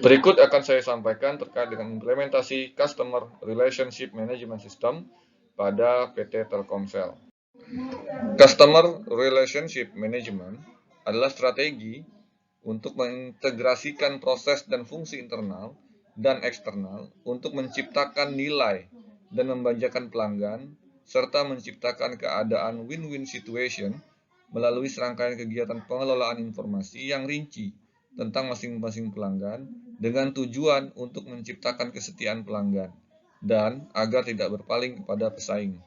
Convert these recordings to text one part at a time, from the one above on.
Berikut akan saya sampaikan terkait dengan implementasi Customer Relationship Management System pada PT Telkomsel. Customer Relationship Management adalah strategi untuk mengintegrasikan proses dan fungsi internal dan eksternal untuk menciptakan nilai dan memanjakan pelanggan, serta menciptakan keadaan win-win situation melalui serangkaian kegiatan pengelolaan informasi yang rinci tentang masing-masing pelanggan dengan tujuan untuk menciptakan kesetiaan pelanggan dan agar tidak berpaling kepada pesaing.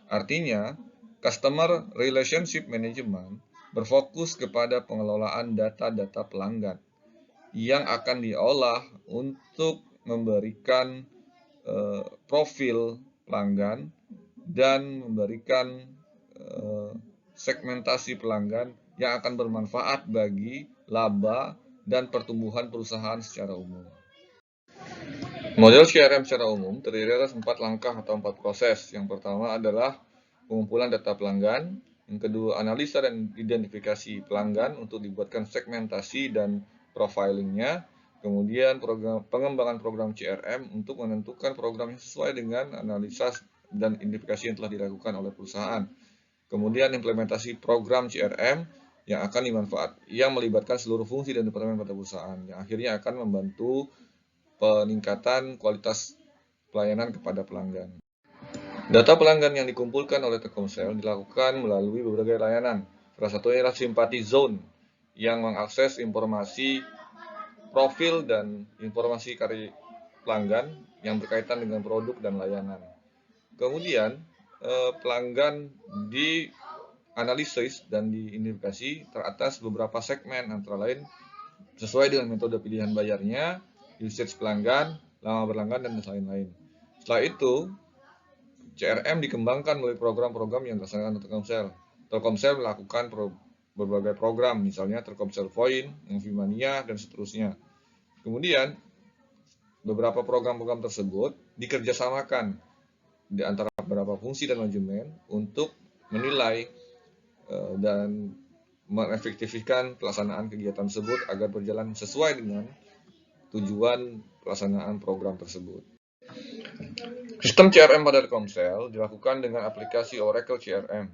Artinya, Customer Relationship Management berfokus kepada pengelolaan data-data pelanggan yang akan diolah untuk memberikan profil pelanggan dan memberikan segmentasi pelanggan yang akan bermanfaat bagi laba dan pertumbuhan perusahaan secara umum. Model CRM secara umum terdiri atas 4 langkah atau 4 proses. Yang pertama adalah pengumpulan data pelanggan, yang kedua analisa dan identifikasi pelanggan untuk dibuatkan segmentasi dan profilingnya, kemudian pengembangan program CRM untuk menentukan program yang sesuai dengan analisa dan identifikasi yang telah dilakukan oleh perusahaan. Kemudian implementasi program CRM yang melibatkan seluruh fungsi dan departemen pada perusahaan, yang akhirnya akan membantu peningkatan kualitas pelayanan kepada pelanggan. Data pelanggan yang dikumpulkan oleh Telkomsel dilakukan melalui berbagai layanan. Salah satunya adalah Simpati Zone yang mengakses informasi profil dan informasi pelanggan yang berkaitan dengan produk dan layanan. Kemudian pelanggan dianalisis dan diidentifikasi teratas beberapa segmen, antara lain sesuai dengan metode pilihan bayarnya, usage pelanggan, lama berlangganan, dan lain-lain. Setelah itu, CRM dikembangkan melalui program-program yang dilaksanakan Telkomsel. Telkomsel melakukan berbagai program, misalnya Telkomsel Point, Movie Mania, dan seterusnya. Kemudian, beberapa program-program tersebut dikerjasamakan di antara beberapa fungsi dan manajemen untuk menilai dan mengefektifkan pelaksanaan kegiatan tersebut agar berjalan sesuai dengan tujuan pelaksanaan program tersebut. Sistem CRM pada Telkomsel dilakukan dengan aplikasi Oracle CRM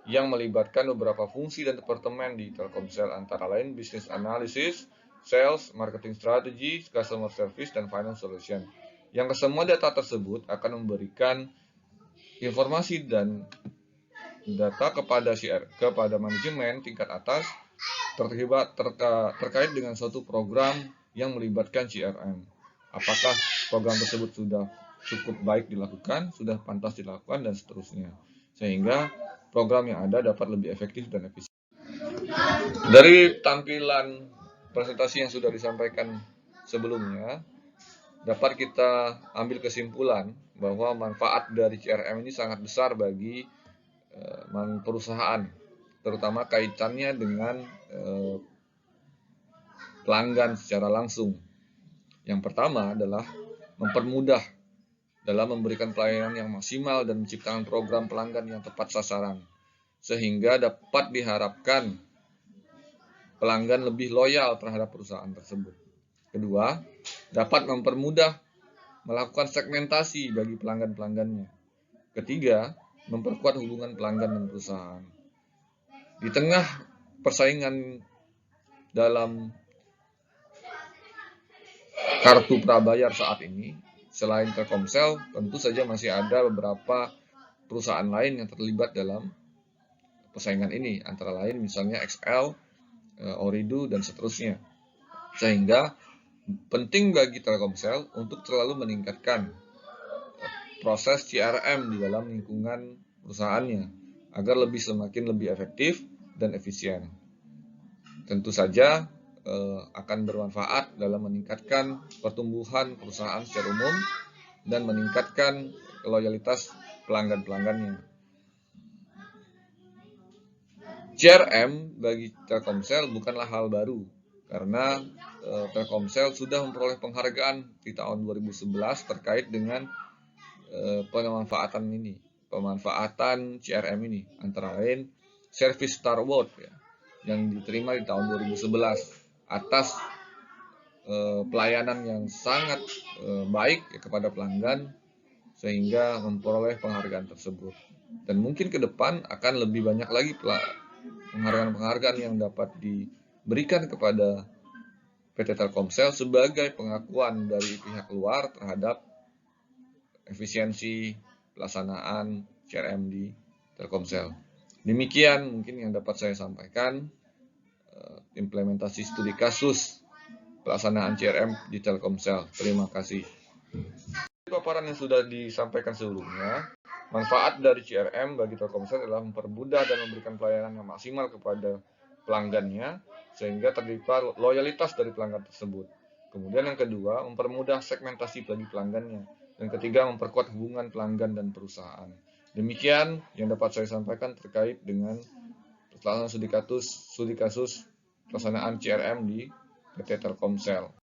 yang melibatkan beberapa fungsi dan departemen di Telkomsel, antara lain Business Analysis, Sales, Marketing Strategy, Customer Service, dan Finance Solution. Yang kesemua data tersebut akan memberikan informasi dan data kepada manajemen tingkat atas terkait dengan suatu program yang melibatkan CRM. Apakah program tersebut sudah cukup baik dilakukan, sudah pantas dilakukan, dan seterusnya. Sehingga program yang ada dapat lebih efektif dan efisien. Dari tampilan presentasi yang sudah disampaikan sebelumnya, dapat kita ambil kesimpulan bahwa manfaat dari CRM ini sangat besar bagi perusahaan, terutama kaitannya dengan pelanggan secara langsung. Yang pertama adalah mempermudah dalam memberikan pelayanan yang maksimal dan menciptakan program pelanggan yang tepat sasaran, sehingga dapat diharapkan pelanggan lebih loyal terhadap perusahaan tersebut. Kedua, dapat mempermudah melakukan segmentasi bagi pelanggan-pelanggannya. Ketiga, memperkuat hubungan pelanggan dan perusahaan. Di tengah persaingan dalam kartu prabayar saat ini, selain Telkomsel, tentu saja masih ada beberapa perusahaan lain yang terlibat dalam persaingan ini, antara lain misalnya XL, Ooredoo, dan seterusnya. Sehingga penting bagi Telkomsel untuk selalu meningkatkan proses CRM di dalam lingkungan perusahaannya agar semakin lebih efektif dan efisien. Tentu saja akan bermanfaat dalam meningkatkan pertumbuhan perusahaan secara umum dan meningkatkan loyalitas pelanggan-pelanggannya. CRM bagi Telkomsel bukanlah hal baru, karena Telkomsel sudah memperoleh penghargaan di tahun 2011 terkait dengan pemanfaatan CRM ini, antara lain Service Star Award yang diterima di tahun 2011 atas pelayanan yang sangat baik ya, kepada pelanggan sehingga memperoleh penghargaan tersebut. Dan mungkin ke depan akan lebih banyak lagi penghargaan-penghargaan yang dapat diberikan kepada PT Telkomsel sebagai pengakuan dari pihak luar terhadap efisiensi pelaksanaan CRM di Telkomsel. Demikian mungkin yang dapat saya sampaikan implementasi studi kasus pelaksanaan CRM di Telkomsel. Terima kasih. Paparan yang sudah disampaikan sebelumnya, manfaat dari CRM bagi Telkomsel adalah mempermudah dan memberikan pelayanan yang maksimal kepada pelanggannya sehingga tercipta loyalitas dari pelanggan tersebut. Kemudian yang kedua, mempermudah segmentasi bagi pelanggannya. Dan ketiga, memperkuat hubungan pelanggan dan perusahaan. Demikian yang dapat saya sampaikan terkait dengan pelaksanaan studi kasus pelaksanaan CRM di PT Telkomsel.